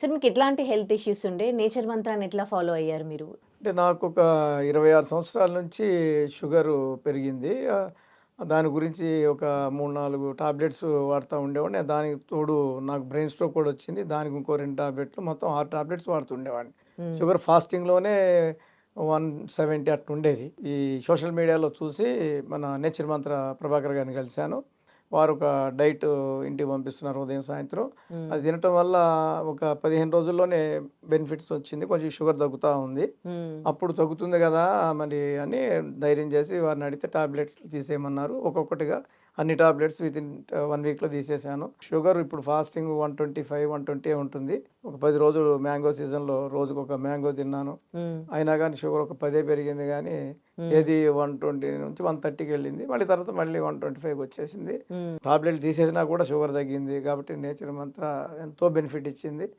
Sir మీకు ఎట్లాంటి health issues ఉండే? నేచర్ మంత్రాన్ని ఎట్లా ఫాలో అయ్యారు మీరు? అంటే నాకొక 26 సంవత్సరాల నుంచి షుగరు పెరిగింది. దాని గురించి ఒక 3, 4 టాబ్లెట్స్ వాడుతా ఉండేవాడిని. దానికి తోడు నాకు బ్రెయిన్ స్ట్రోక్ కూడా వచ్చింది. దానికి ఇంకో 2 టాబ్లెట్లు మొత్తం 6 టాబ్లెట్స్ వాడుతుండేవాడిని. హ్మ్. షుగర్ ఫాస్టింగ్‌లోనే 170 అట్లుండేది. ఈ సోషల్ మీడియాలో చూసి మన నేచర్ మంత్ర ప్రభాకర్ గారిని కలిసాను. వారు ఒక డైట్ ఇంటికి పంపిస్తున్నారు ఉదయం, సాయంత్రం. హ్మ్. అది తినటం వల్ల ఒక 15 రోజుల్లోనే బెనిఫిట్స్ వచ్చింది. కొంచెం షుగర్ తగ్గుతా ఉంది. హ్మ్. అప్పుడు తగ్గుతుంది గదా! మరి అని ధైర్యం చేసి వారిని అడిగితే టాబ్లెట్లు తీసేయమన్నారు. ఒక్కొక్కటిగా అన్ని టాబ్లెట్స్ వితిన్ 1 వీక్‌లో తీసేశాను. షుగర్ ఇప్పుడు ఫాస్టింగ్ 125, 120 ఉంటుంది. ఒక 10 రోజులు మ్యాంగో సీజన్‌లో రోజుకొక మ్యాంగో తిన్నాను. హ్మ్. అయినా గాని షుగర్ ఒక 10 పెరిగింది గానీ, హ్మ్. ఏది 120 నుంచి 130కెళ్ళింది. మళ్ళీ తర్వాత మళ్ళీ 125కి వచ్చేసింది. హ్మ్. టాబ్లెట్లు తీసేసినా కూడా షుగర్ తగ్గింది. కాబట్టి నేచర్ మంత్ర ఎంతో బెనిఫిట్ ఇచ్చింది.